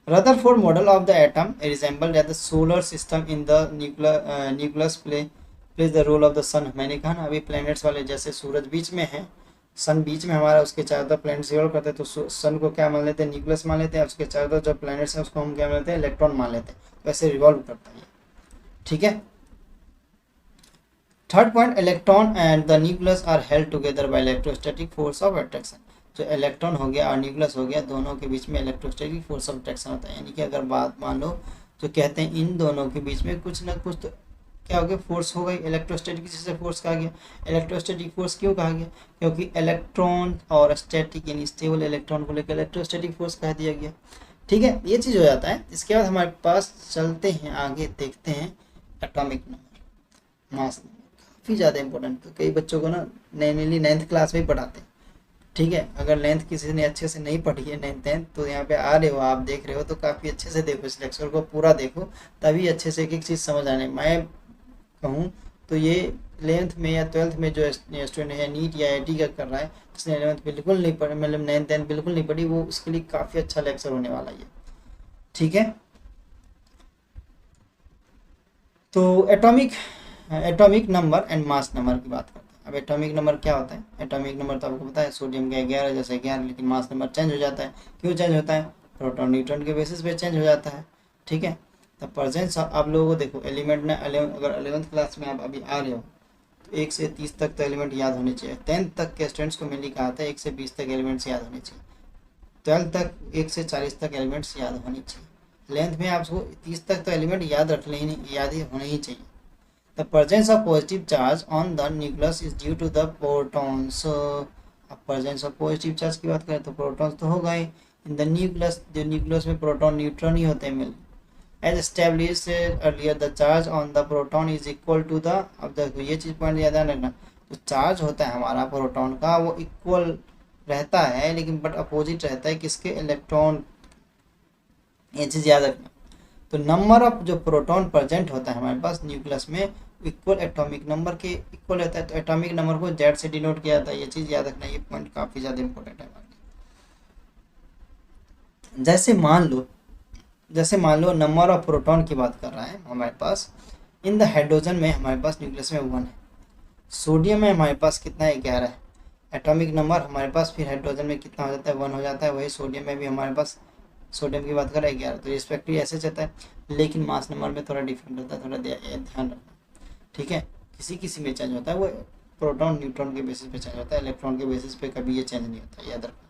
Rutherford model of the atom resembled that the solar system in the nucleus plays the role of the sun। मैंने कहा ना अभी प्लैनेट्स वाले, जैसे सूरज बीच में है, सन बीच में हमारा, उसके चारों तरफ प्लैनेट्स रिवॉल्व करते हैं, तो सन को क्या मान लेते हैं, न्यूक्लियस मान लेते हैं। उसके चारों तरफ जो प्लैनेट्स हैं उसको हम क्या मान लेते हैं, इलेक्ट्रॉन मान लेते हैं। वैसे रिवॉल्व करता है, ठीक है। Third point, electron and the nucleus are held together by electrostatic force of attraction. जो इलेक्ट्रॉन हो गया और न्यूक्लियस हो गया, दोनों के बीच में इलेक्ट्रोस्टैटिक फोर्स ऑफ अट्रैक्शन होता है। यानी कि अगर बात मान लो तो कहते हैं इन दोनों के बीच में कुछ ना कुछ तो क्या हो गया, फोर्स हो गई। इलेक्ट्रोस्टैटिक से फोर्स कहा गया। इलेक्ट्रोस्टैटिक फोर्स क्यों कहा गया, क्योंकि इलेक्ट्रॉन और स्टैटिक यानी स्टेबल इलेक्ट्रॉन को लेकर इलेक्ट्रोस्टैटिक फोर्स कह दिया गया, ठीक है। ये चीज़ हो जाता है। इसके बाद हमारे पास चलते हैं आगे, देखते हैं एटॉमिक नंबर, मास नंबर, काफ़ी ज़्यादा इंपॉर्टेंट। तो कई बच्चों को ना मेनली 9th क्लास में ही पढ़ाते हैं, ठीक है। अगर लेंथ किसी ने अच्छे से नहीं पढ़ी है 9th 10th, तो यहाँ पे आ रहे हो, आप देख रहे हो, तो काफ़ी अच्छे से देखो, इस लेक्चर को पूरा देखो, तभी अच्छे से एक एक चीज़ समझ आने। मैं कहूँ तो ये 11th में या 12th में जो स्टूडेंट है नीट या आईआईटी का कर रहा है, जिसने 11th बिल्कुल नहीं पढ़ी, मतलब 9th 10th बिल्कुल नहीं पढ़ी, वो उसके लिए काफ़ी अच्छा लेक्चर होने वाला है, ठीक है। तो atomic number and mass number की बात करते हैं। अब एटॉमिक नंबर क्या होता है, एटॉमिक नंबर तो आपको पता है, सोडियम का 11 जैसे 11, लेकिन मास नंबर चेंज हो जाता है। क्यों चेंज होता है, प्रोटॉन न्यूट्रॉन के बेसिस पे चेंज हो जाता है, ठीक है। द प्रेजेंस आप लोगों को देखो एलिमेंट ने अगर 11th क्लास में आप अभी आ रहे हो तो 1 से 30 तक तो एलिमेंट याद होने चाहिए। 10th तक के स्टूडेंट्स को मेनली कहा था 1 से 20 तक एलिमेंट्स याद होने चाहिए। 12th तक 1 से 40 तक एलिमेंट्स याद होनी चाहिए। 11th में आपको 30 तक तो एलिमेंट याद रखने ही नहीं, याद ही होने ही चाहिए। The presence of positive charge on the nucleus is due to the protons। अब presence of positive charge की बात करें तो protons तो होगा ही in the nucleus। जो nucleus में proton न्यूट्रॉन ही होते हैं मिल। As established earlier, the charge on the proton is equal to the, अब देखो ये चीज़ पॉइंट याद रखना, जो चार्ज होता है हमारा प्रोटॉन का वो इक्वल रहता है, लेकिन बट अपोजिट रहता है किसके, इलेक्ट्रॉन। ये चीज़ याद रखना। तो नंबर ऑफ जो प्रोटॉन प्रेजेंट होता है हमारे पास न्यूक्लियस में इक्वल एटॉमिक नंबर के इक्वल रहता है। तो एटॉमिक नंबर को जेड से डिनोट किया जाता है, ये चीज़ याद रखना, ये पॉइंट काफ़ी ज़्यादा इंपॉर्टेंट है हमारे। जैसे मान लो नंबर ऑफ प्रोटॉन की बात कर रहा है हमारे पास, इन द हाइड्रोजन में हमारे पास न्यूक्लियस में 1 है, सोडियम में हमारे पास कितना है, 11 है। एटॉमिक नंबर हमारे पास फिर हाइड्रोजन में कितना हो जाता है, 1 हो जाता है। वही सोडियम में भी हमारे पास, सोडियम की बात करें 11, तो रिस्पेक्टिव ऐसे चलता है। लेकिन मास नंबर में थोड़ा डिफरेंट होता है, थोड़ा ध्यान रखना, ठीक है। किसी किसी में चेंज होता है, वो प्रोटॉन न्यूट्रॉन के बेसिस पे चेंज होता है, इलेक्ट्रॉन के बेसिस पे कभी ये चेंज नहीं होता, याद रखना।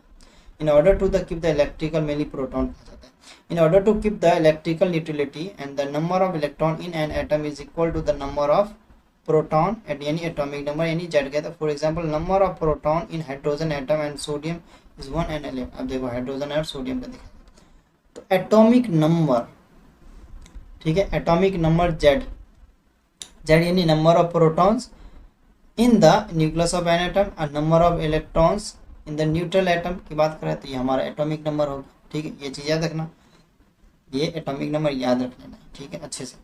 In order to the keep the electrical, mainly proton कहा जाता है, in order to keep the electrical neutrality and the number of electron in an atom is equal to the number of proton at, यानी एटॉमिक नंबर यानी जेड कहता है। For example number of proton in hydrogen atom and sodium is 1 and 11। अब देखो हाइड्रोजन और सोडियम का दिखा, तो एटॉमिक नंबर, ठीक है, एटॉमिक नंबर जेड यानी number of protons in the nucleus of an atom और number of electrons in the neutral atom की बात करें तो ये हमारा एटॉमिक नंबर होगा, ठीक है। ये चीज़ याद रखना, ये एटॉमिक नंबर याद रख लेना, ठीक है, अच्छे से।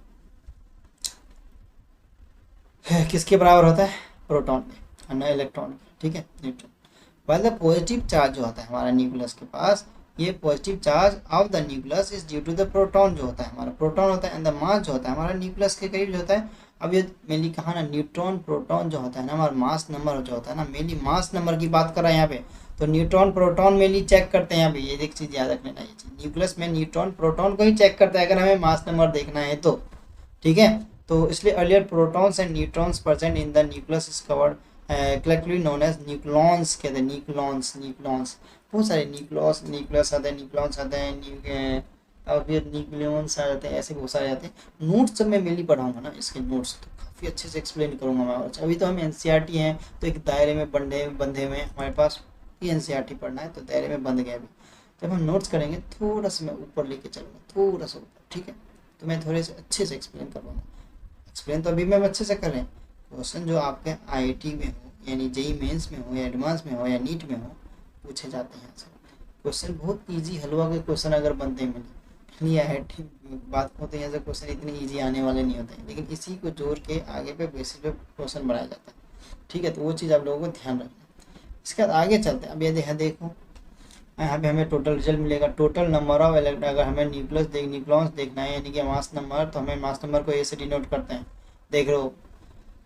किसके बराबर होता है, प्रोटॉन के और न इलेक्ट्रॉन के, ठीक है, neutral. While the positive charge जो होता है हमारा न्यूक्लियस के पास, ये positive charge of the nucleus is due to the proton जो होता है हमारा, प्रोटॉन होता है एंड द मास जो होता है हमारा न्यूक्लियस के करीब जो होता है। अब ये मेनली कहा ना न्यूट्रॉन प्रोटॉन जो होता है ना हमारा मास नंबर जो होता है ना, मेनली मास नंबर की बात कर रहा है यहाँ पे, तो न्यूट्रॉन प्रोटॉन मेनली चेक करते हैं यहाँ पे, ये एक चीज़ याद रख लेना, ये चीज़ न्यूक्लियस में न्यूट्रॉन प्रोटॉन को ही चेक करता है अगर हमें मास नंबर देखना है तो, ठीक है। तो इसलिए earlier protons and neutrons present in the nucleus is covered collectively known as nucleons कहते हैं, न्यूक्लॉन्स बहुत सारे न्यूक्लियस आते हैं, न्यूक्लॉन्स आते हैं, और फिर न्यूक्लियंस आ जाते हैं, ऐसे बहुत सारे आते हैं। नोट्स सब मैं मेनली पढ़ाऊंगा ना, इसके नोट्स तो काफ़ी अच्छे से एक्सप्लेन करूंगा मैं। अच्छा अभी तो हम एनसीईआरटी हैं तो एक दायरे में बंधे हुए हैं हमारे पास, ये एनसीईआरटी पढ़ना है तो दायरे में बंध गया अभी। जब हम नोट्स करेंगे थोड़ा सा मैं ऊपर लेके चलूँगा, थोड़ा सा ऊपर, ठीक है, तो मैं थोड़े से अच्छे से एक्सप्लेन करवाऊँगा। एक्सप्लेन तो अभी मैं अच्छे से कर रहे हैं, क्वेश्चन जो आपके आईआईटी में हो यानी जेईई मेंस में हो या एडवांस में हो या नीट में हो पूछे जाते हैं। यहाँ क्वेश्चन बहुत इजी हलवा के क्वेश्चन अगर बनते हैं मेरी आईआईटी बात होते हैं, ऐसे क्वेश्चन इतने इजी आने वाले नहीं होते हैं, लेकिन इसी को जोड़ के आगे पे बेसिस पे क्वेश्चन बनाया जाता है, ठीक है। तो वो चीज़ आप लोगों को ध्यान रखना। इसके बाद आगे चलते हैं। अब ये देखो यहाँ पे हमें टोटल रिजल्ट मिलेगा, टोटल नंबर ऑफ इलेक्ट्रॉन, अगर हमें न्यूक्लियस देखना है यानी कि मास नंबर, तो हमें मास नंबर को ए से डिनोट करते हैं। देख रहे हो,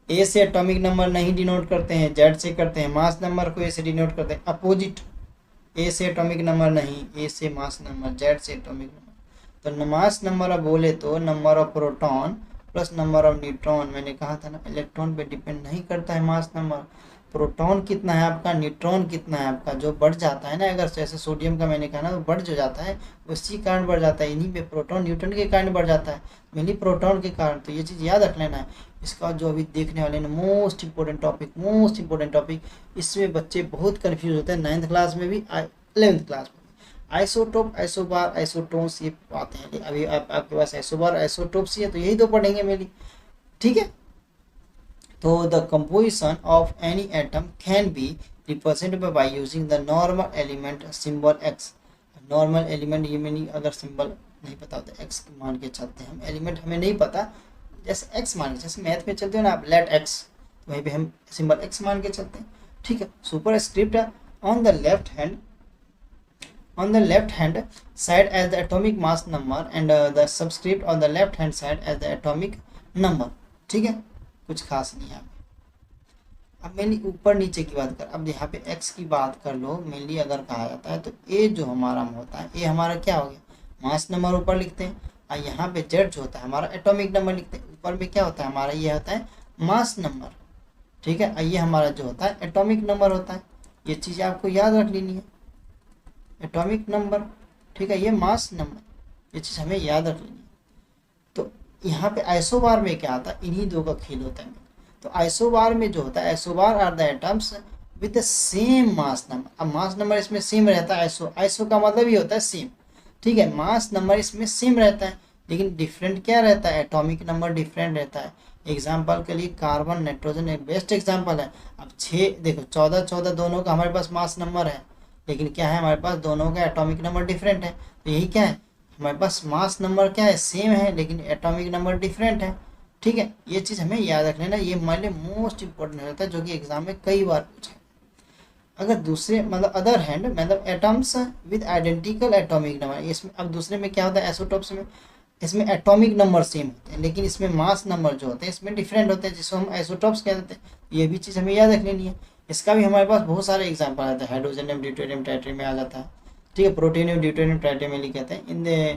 ए से एटॉमिक नंबर नहीं डिनोट करते हैं, जेड से करते हैं। मास नंबर को ए से डिनोट करते हैं, अपोजिट, ए से एटॉमिक नंबर नहीं, ए से मास नंबर, जेड से एटॉमिक नंबर। तो मास नंबर अब बोले तो number of proton plus number of neutron, मैंने कहा था ना इलेक्ट्रॉन पे डिपेंड नहीं करता है मास नंबर। प्रोटॉन कितना है आपका, न्यूट्रॉन कितना है आपका, जो बढ़ जाता है ना, अगर जैसे सोडियम का मैंने कहा ना, वो बढ़ जो जाता है उसी कारण बढ़ जाता है, इन्हीं पे प्रोटॉन न्यूट्रॉन के कारण बढ़ जाता है, मेनली प्रोटॉन के कारण। तो ये चीज़ याद रख लेना है। इसका जो अभी देखने वाले ना मोस्ट इंपॉर्टेंट टॉपिक, इसमें बच्चे बहुत कन्फ्यूज होते हैं, 9th क्लास में भी 11th क्लास में। आइसोटोप, आइसोबार, आइसोटोन्स ये आते हैं। अभी आपके पास आइसोबार आइसोटोप्स ही है तो यही तो पढ़ेंगे मेनली, ठीक है। तो the composition of any atom can be represented by using the normal element symbol x. Normal element ये मैंने अगर सिंबल नहीं पता होता, एक्स मान के चलते हैं हम, एलिमेंट हमें नहीं पता, जैसे एक्स मान के, जैसे मैथ में चलते हो ना आप लेट एक्स, तो वहीं पे हम सिंबल एक्स मान के चलते हैं, ठीक है। Super script on the left hand side as the atomic mass number and the subscript on the left hand side as the atomic number, ठीक है, कुछ खास नहीं है। अब मेनली ऊपर नीचे की बात कर, अब यहाँ पे x की बात कर लो, मेनली अगर कहा जाता है तो a जो हमारा होता है, a हमारा क्या हो गया, मास नंबर ऊपर लिखते हैं, और यहाँ पे z जो होता है हमारा एटॉमिक नंबर लिखते हैं। ऊपर में क्या होता है हमारा, ये होता है मास नंबर, ठीक है, और ये हमारा जो होता है एटॉमिक नंबर होता है। ये चीज़ आपको याद रख लेनी है, एटॉमिक नंबर, ठीक है, ये मास नंबर, ये चीज़ हमें याद रख लेनी है। तो यहाँ पे आइसोबार में क्या आता है, इन्हीं दो का खेल होता है। तो आइसोबार में जो होता है, isobar are the atoms with the same mass number. अब मास नंबर इसमें सेम रहता है, आइसो का मतलब ही होता है सेम, ठीक है, मास नंबर इसमें सेम रहता है, लेकिन डिफरेंट क्या रहता है, एटॉमिक नंबर डिफरेंट रहता है। एग्जाम्पल के लिए कार्बन नाइट्रोजन एक बेस्ट एग्जाम्पल है। अब 6 देखो, 14 दोनों का हमारे पास मास नंबर है, लेकिन क्या है हमारे पास दोनों का एटॉमिक नंबर डिफरेंट है। तो यही क्या है, हमारे पास मास नंबर क्या है, सेम है, लेकिन एटॉमिक नंबर डिफरेंट है, ठीक है। ये चीज़ हमें याद रख लेना, ये हमारे लिए मोस्ट इंपॉर्टेंट रहता है, जो कि एग्जाम में कई बार पूछा है। अगर दूसरे मतलब अदर हैंड मतलब atoms with identical atomic number, इसमें अब दूसरे में क्या होता है, एसोटोप्स में इसमें एटॉमिक नंबर सेम होते हैं, लेकिन इसमें मास नंबर जो होते हैं इसमें डिफरेंट होते हैं, जिसको हम आइसोटोप्स कह देते हैं। ये भी चीज़ हमें याद रख लेनी है। इसका भी हमारे पास बहुत सारे एग्जाम्पल आते हैं, हाइड्रोजनियम ड्यूटेरियम ट्राइटियम में आ जाता है, ठीक है, प्रोटेनियम ड्यूटेरियम ट्राइटियम में कहते हैं।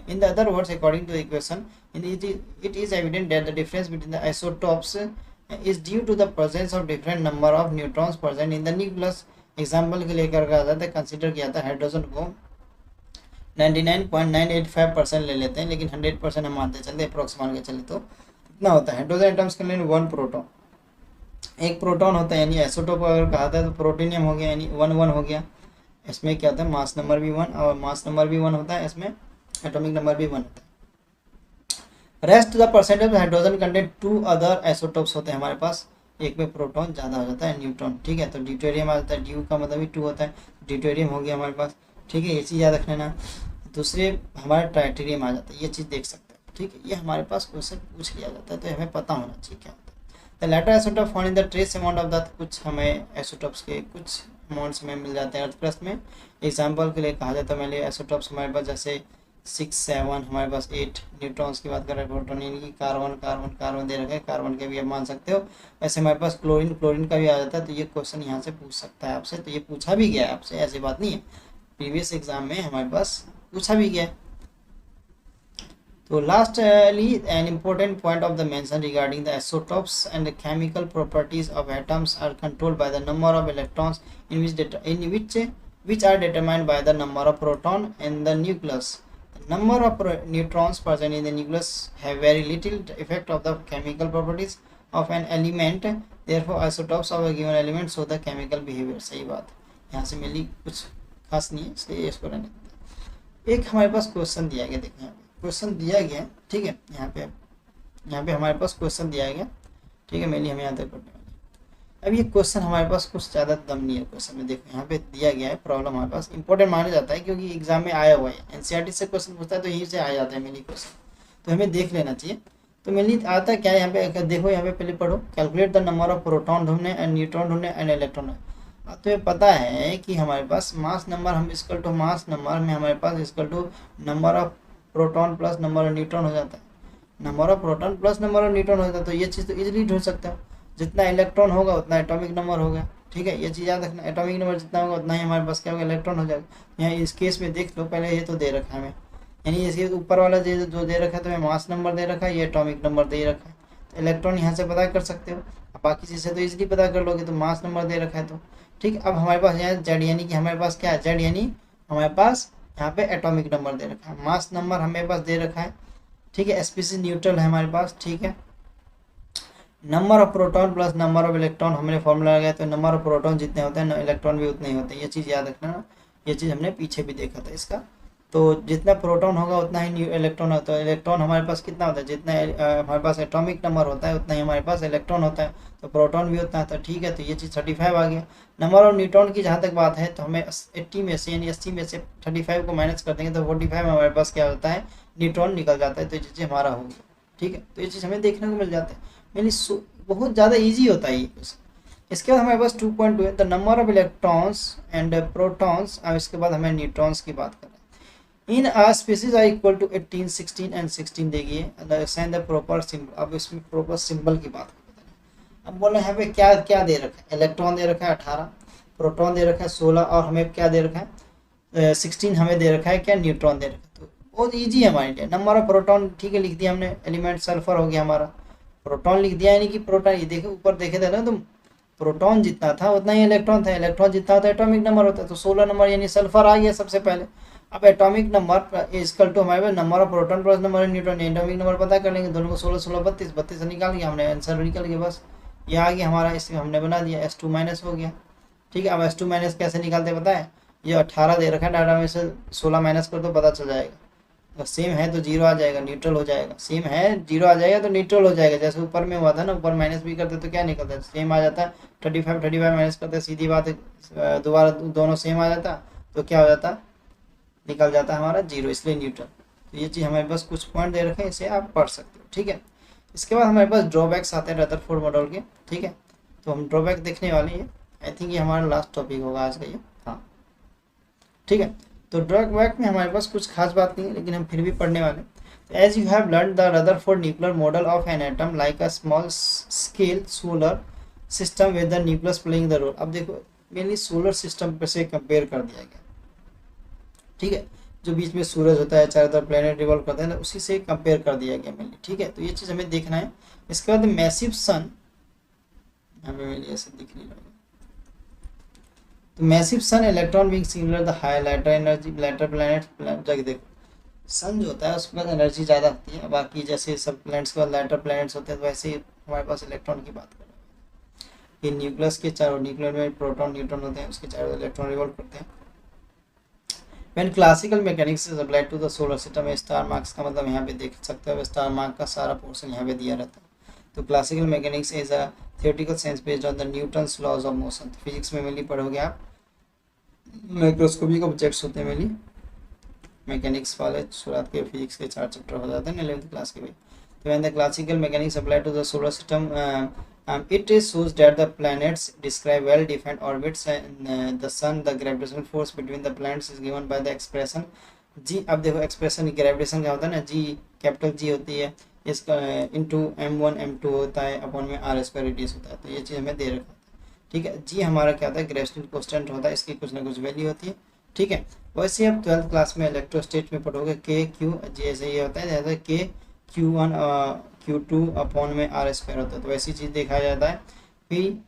In the other words according to the equation it is evident that the difference between the isotopes is due to the presence of different number of neutrons present in the nucleus। Example के लेकर के आता है, कंसिडर किया था हाइड्रोजन को 99.985% ले लेते हैं, लेकिन 100% हम मानते चलते, अप्रोक्स मान के चले तो इतना होता है। हाइड्रोजन एटम्स के लिए 1 प्रोटॉन, एक प्रोटॉन होता है, यानी आइसोटोप अगर कहा था तो प्रोटीनियम हो गया, यानी 1 हो गया। इसमें क्या होता है, मास नंबर भी 1 और मास नंबर भी 1 होता है, इसमें एटॉमिक नंबर भी 1 होता है। Rest the percentage hydrogen content 2 other isotopes होते हैं हमारे पास, एक में प्रोटॉन ज़्यादा हो जाता है, न्यूट्रॉन, ठीक है। तो ड्यूटेरियम आ जाता है, ड्यू का मतलब भी 2 होता है, ड्यूटेरियम हो गया हमारे पास, ठीक है, ये चीज़ याद रख लेना। दूसरे हमारा ट्राइटेरियम आ जाता है, ये चीज़ देख सकते हैं, ठीक है, ये हमारे पास क्वेश्चन पूछ लिया जाता है, तो हमें पता होना चाहिए क्या होता है। The latter isotope found in the trace amount of the, कुछ हमें आइसोटोप्स के कुछ अमाउंट्स में मिल जाते हैं अर्थ क्रस्ट में। एग्जाम्पल के लिए कहा जाता है मैंने आइसोटॉप्स हमारे पास जैसे 6 7 हमारे पास 8 न्यूट्रॉन्स की बात करें, प्रोटॉन यानी कि कार्बन कार्बन कार्बन दे रखे हैं, कार्बन के भी आप मान सकते हो। वैसे हमारे पास क्लोरीन क्लोरीन का भी आ जाता है, तो ये क्वेश्चन यहाँ से पूछ सकता है आपसे, तो ये पूछा भी गया है आपसे, ऐसी बात नहीं है, प्रीवियस एग्जाम में हमारे पास पूछा भी गया है। तो lastly an important point of the mention regarding the isotopes and chemical properties of atoms are controlled by the number of electrons in which are determined by the number of proton in the nucleus. The number of neutrons present in the nucleus have very little effect of the chemical properties of an element. Therefore, isotopes of a given element show the chemical behavior. सही बात, यहाँ से मिली कुछ खास नहीं है, इसलिए इसको रहने देते हैं। एक हमारे पास क्वेश्चन दिया गया, देखिए यहाँ पे क्वेश्चन दिया गया, ठीक है, यहाँ पे हमारे पास क्वेश्चन दिया गया, ठीक है, मेनली हम यहाँ तक पढ़ने वाले। अब ये क्वेश्चन हमारे पास कुछ ज़्यादा दम नहीं है क्वेश्चन में, देखो यहाँ पे दिया गया है, प्रॉब्लम हमारे पास इंपॉर्टेंट माना जाता है क्योंकि एग्जाम में आया हुआ है, एनसीईआरटी से क्वेश्चन पूछता है तो यहीं से आ जाता है मेनली क्वेश्चन, तो हमें देख लेना चाहिए। तो मेनली आता है क्या यहाँ पे, देखो यहाँ पे पहले पढ़ो, calculate the number of proton ढूंढने एंड न्यूट्रॉन ढूंढने एंड इलेक्ट्रॉन। तो ये पता है कि हमारे पास मास नंबर हम इक्वल टू मास नंबर में हमारे पास equal to number of proton plus number of neutron हो जाता है, number of proton plus number of neutron हो जाता है, तो ये चीज़ तो इजीली ढूंढ सकते हो, जितना इलेक्ट्रॉन होगा उतना एटॉमिक नंबर होगा, ठीक है, ये चीज़ याद रखना, एटॉमिक नंबर जितना होगा उतना ही हमारे पास क्या होगा, इलेक्ट्रॉन हो जाएगा। यहाँ इस केस में देख लो, पहले ये तो दे रखा है हमें, यानी इसके ऊपर वाला जो दे रखा है तो हमें मास नंबर दे रखा है, ये एटॉमिक नंबर दे रखा है, तो इलेक्ट्रॉन यहाँ से पता कर सकते हो, अब बाकी चीज़ें तो इजीली पता कर लोगे, तो मास नंबर दे रखा है तो ठीक। अब हमारे पास यहाँ जेड यानी कि हमारे पास क्या है, जेड यानी हमारे पास यहाँ पे एटॉमिक नंबर दे रखा है, मास नंबर हमारे पास दे रखा है, ठीक है, स्पीशीज न्यूट्रल है हमारे पास, ठीक है। Number of proton plus number of electron हमने फॉर्मूला लगाया, तो नंबर ऑफ प्रोटॉन जितने होते हैं इलेक्ट्रॉन भी उतने ही होते हैं, ये चीज़ याद रखना ना, ये चीज़ हमने पीछे भी देखा था इसका। तो जितना प्रोटॉन होगा उतना ही इलेक्ट्रॉन होता है, इलेक्ट्रॉन हमारे पास कितना होता है, जितना हमारे पास एटॉमिक नंबर होता है उतना ही हमारे पास इलेक्ट्रॉन होता है, तो प्रोटॉन भी उतना था, ठीक है। तो ये चीज़ 35 आ गया। नंबर ऑफ न्यूट्रॉन की जहाँ तक बात है तो हमें 80 में से यानी 80 में से 35 को माइनस कर देंगे तो 45 में हमारे पास क्या होता है, न्यूट्रॉन निकल जाता है, तो ये चीज़ हमारा हो गया, ठीक है। तो ये चीज़ हमें देखने को मिल जाता है, यानी बहुत ज़्यादा ईजी होता है ये क्वेश्चन। इसके बाद हमारे पास 2.2 है, the number of electrons and protons. अब इसके बाद हमें न्यूट्रॉन्स की बात करें, in a species are equal to 18 16 and 16 देखिए, साइन द प्रॉपर सिंबल। अब इसमें प्रॉपर सिंबल की बात करें, अब बोले यहाँ पे क्या क्या दे रखा है, इलेक्ट्रॉन दे रखा है 18, प्रोटॉन दे रखा है 16, और हमें क्या दे रखा है 16 हमें दे रखा है क्या, न्यूट्रॉन दे रखा है। तो बहुत ईजी है हमारे लिए। नंबर ऑफ प्रोटॉन ठीक है लिख दिया हमने, एलिमेंट सल्फर हो गया हमारा, प्रोटॉन लिख दिया, यानी कि प्रोटॉन, ये देखो ऊपर देखे थे ना तुम, प्रोटॉन जितना था उतना ही इलेक्ट्रॉन था, इलेक्ट्रॉन जितना होता है एटॉमिक नंबर होता है, तो 16 नंबर यानी सल्फर आ गया सबसे पहले। अब एटॉमिक नंबर इक्वल टू हमारे पास number of proton plus number of neutron, atomic number पता कर लेंगे, दोनों को 16 16 32 32 से निकाल गया हमने, आंसर निकल गया, बस ये आ गया हमारा, इसमें हमने बना दिया S2 माइनस हो गया, ठीक है। अब S2 माइनस कैसे निकालते पता है, ये 18 दे रखा है डाटा में से 16 माइनस कर तो पता चल जाएगा, अगर सेम है तो 0 आ जाएगा, न्यूट्रल हो जाएगा, सेम है 0 आ जाएगा तो न्यूट्रल हो जाएगा, जैसे ऊपर में हुआ था ना, ऊपर माइनस भी करते तो क्या निकलता है, सेम आ जाता है। 35 माइनस करते सीधी बात है, दोबारा दोनों सेम आ जाता तो क्या हो जाता, निकल जाता है हमारा 0, इसलिए न्यूट्रल। तो ये चीज़ हमारे पास कुछ पॉइंट दे रखे हैं, इसे आप पढ़ सकते हो, ठीक है। इसके बाद हमारे पास ड्रॉबैक्स आते हैं रदरफोर्ड मॉडल के, ठीक है, तो हम ड्रॉबैक देखने वाले हैं, आई थिंक ये हमारा लास्ट टॉपिक होगा आज का ये, हाँ ठीक है। तो ड्रॉबैक में हमारे पास कुछ खास बात नहीं है, लेकिन हम फिर भी पढ़ने वाले। As you have learn the Rutherford nuclear model of an atom like a small scale solar system with the nucleus playing the role. अब देखो मेनली सोलर सिस्टम पे से कंपेयर कर दिया गया, ठीक है, जो बीच में सूरज होता है, चारों तरफ प्लेनेट रिवॉल्व करते हैं ना, उसी से कंपेयर कर दिया गया मेनली, ठीक है। तो ये चीज़ हमें देखना है। इसके बाद मैसिव सन हमें मेनली ऐसे दिखने लगा, तो massive sun electron being similar the high lighter energy lighter planet, जगह देखो सन जो होता है उसके बाद एनर्जी ज़्यादा होती है, बाकी जैसे सब प्लैनेट्स के बाद लाइटर प्लैनेट्स होते हैं, तो वैसे ही हमारे पास इलेक्ट्रॉन की बात कर रहे हैं। ये न्यूक्लियस के चारों, न्यूक्लियर में प्रोटॉन न्यूट्रॉन होते हैं, उसके चारों इलेक्ट्रॉन रिवॉल्व करते हैं। When classical mechanics is applied to the solar system, star marks का मतलब यहाँ पे देख सकते हो, स्टार मार्क का सारा पोर्शन यहाँ पे दिया रहता है। तो classical mechanics is a theoretical science based on the Newton's laws of motion. Physics में मेनली पढ़ोगे आप, माइक्रोस्कोपिक ऑब्जेक्ट्स होते हैं मेनली, मैकेनिक्स वाले शुरुआत के फिजिक्स के 4 चैप्टर हो जाते हैं 11th क्लास के भाई। तो when the classical mechanics apply to the solar system It shows that the planets describe well-defined orbits and the sun, the gravitational force between the planets is given by the expression g. अब देखो एक्सप्रेशन ग्रेविटेशन क्या होता है ना, g कैपिटल g होती है, इसका इंटू m1 m2 होता है अपॉन में r स्क्वायर रेडियस होता है, तो ये चीज़ हमें दे रखा है। ठीक है, g हमारा क्या होता है, ग्रेविटेशनल कांस्टेंट होता है, इसकी कुछ ना कुछ वैल्यू होती है। ठीक है, वैसे आप 12th क्लास में इलेक्ट्रोस्टेट में पढ़ोगे के क्यू जैसे ये होता है, जैसे के Q1 Q2 अपॉन में r स्क्वायर होता है, तो वैसी चीज़ देखा जाता है। फिर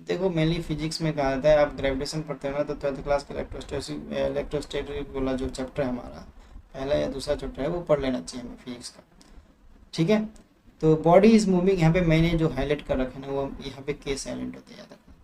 देखो मेनली फिजिक्स में कहा जाता है, आप ग्रेविटेशन पढ़ते हो ना, तो 12th क्लास का इलेक्ट्रोस्टैटिक वाला जो चैप्टर है हमारा पहला या दूसरा चैप्टर है वो पढ़ लेना चाहिए हमें फिजिक्स का। ठीक है, तो बॉडी इज मूविंग, यहाँ पे मैंने जो हाईलाइट कर रखे ना वो यहाँ पे के साइलेंट होते हैं, याद रखना।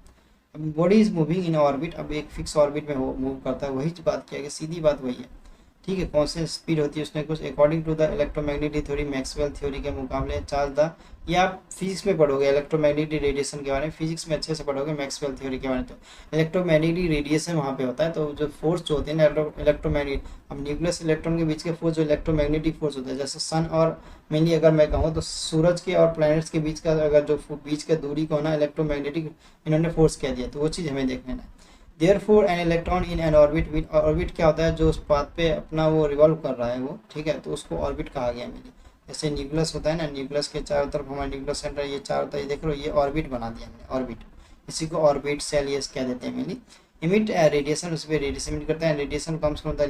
अब body is moving in orbit, अब एक फिक्स ऑर्बिट में वो मूव करता है, वही बात किया गया, सीधी बात वही है। ठीक है, कौन स्पीड होती है उसमें कुछ according to the electromagnetic theory, Maxwell theory के मुकाबले चार्ज द, ये आप फिजिक्स में पढ़ोगे इलेक्ट्रोमैग्नेटिक रेडिएशन के बारे में, फिजिक्स में अच्छे से पढ़ोगे मैक्सवेल थ्योरी के बारे में। तो इलेक्ट्रोमैग्नेटिक रेडिएशन वहाँ पे होता है, तो जो फोर्स जो होते हैं ना इलेक्ट्रोमैग्नेटिक, अब न्यूक्लियस इलेक्ट्रॉन के बीच के फोर्स जो इलेक्ट्रोमैग्नेटिक फोर्स होता है, जैसे सन और मेनली अगर मैं कहूँ तो सूरज के और प्लैनेट्स के बीच का अगर जो बीच का दूरी को ना इलेक्ट्रोमैग्नेटिक इन्होंने फोर्स कह दिया, तो वो चीज़ हमें देख लेना है। Therefore an electron in an orbit, orbit क्या होता है, जो उस पाथ पे अपना वो रिवॉल्व कर रहा है वो, ठीक है, तो उसको ऑर्बिट कहा गया मेरी। जैसे न्यूक्लियस होता है ना, न्यूक्लियस के चारों तरफ हमारा न्यूक्लियस सेंटर ये चारों तरफ देख रहे हो, ये ऑर्बिट बना दिया हमने, ऑर्बिट, इसी को ऑर्बिट सेल ये कह देते हैं मेनली। इमिट रेडिएशन, उस पर रेडिएशन इमिट करता है, radiation comes from the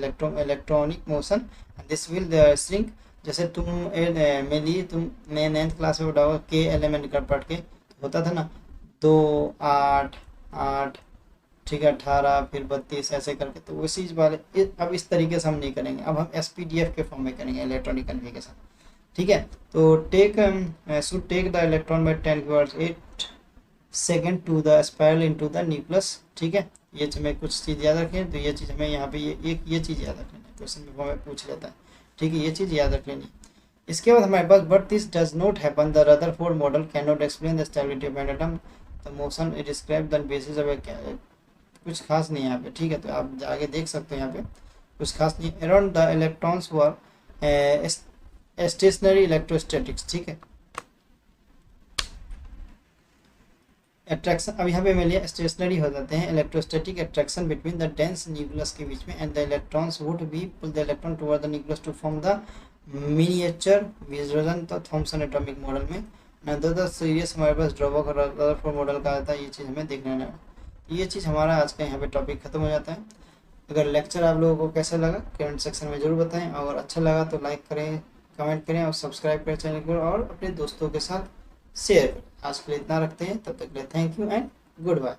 electronic motion, this will shrink. जैसे तुम मेनली मैं 9th क्लास में पढ़ा के एलिमेंट कर पढ़ के होता था ना, 2 8 8, ठीक है, 18 फिर 32 ऐसे करके, तो उसी वाले अब इस तरीके से हम नहीं करेंगे, अब हम SPDF के फॉर्म में करेंगे, इलेक्ट्रॉनिक कन्फिगरेशन। ठीक है, तो take should take the electron by 10⁻8 second to the spiral into the nucleus. ठीक है, ये हमें कुछ चीज़ याद रखें, तो ये चीज़ हमें यहाँ पे ये चीज़ याद रख लेना है, क्वेश्चन पेपर में पूछ लेता है। ठीक है, ये चीज़ याद रख लेनी। इसके बाद हमारे पास but this does not happen, the Rutherford model can not explain the stability of atom, the motion it describe the basis of, कुछ खास नहीं है यहाँ पे। ठीक है, तो आप आगे देख सकते हो, यहाँ पे कुछ खास नहीं। Around the electrons were stationary electrostatics. ठीक है, अट्रैक्शन, अब यहाँ पे मिलिए स्टेशनरी हो जाते हैं, electrostatic attraction between the dense nucleus के बीच में, and the electrons would be pull the electron toward the nucleus to form the miniature vision, तो थॉमसन एटॉमिक मॉडल में। द सीरियस हमारे पास ड्रॉबैक और रदरफोर्ड मॉडल का आता है, ये चीज़ हमें देख लेना है। ये चीज़ हमारा आज का यहाँ पे टॉपिक खत्म हो जाता है। अगर लेक्चर आप लोगों को कैसा लगा कमेंट सेक्शन में ज़रूर बताएं, और अच्छा लगा तो लाइक करें, कमेंट करें और सब्सक्राइब करें चैनल को, और अपने दोस्तों के साथ शेयर करें। आज के लिए इतना रखते हैं, तब तक के लिए thank you and good bye.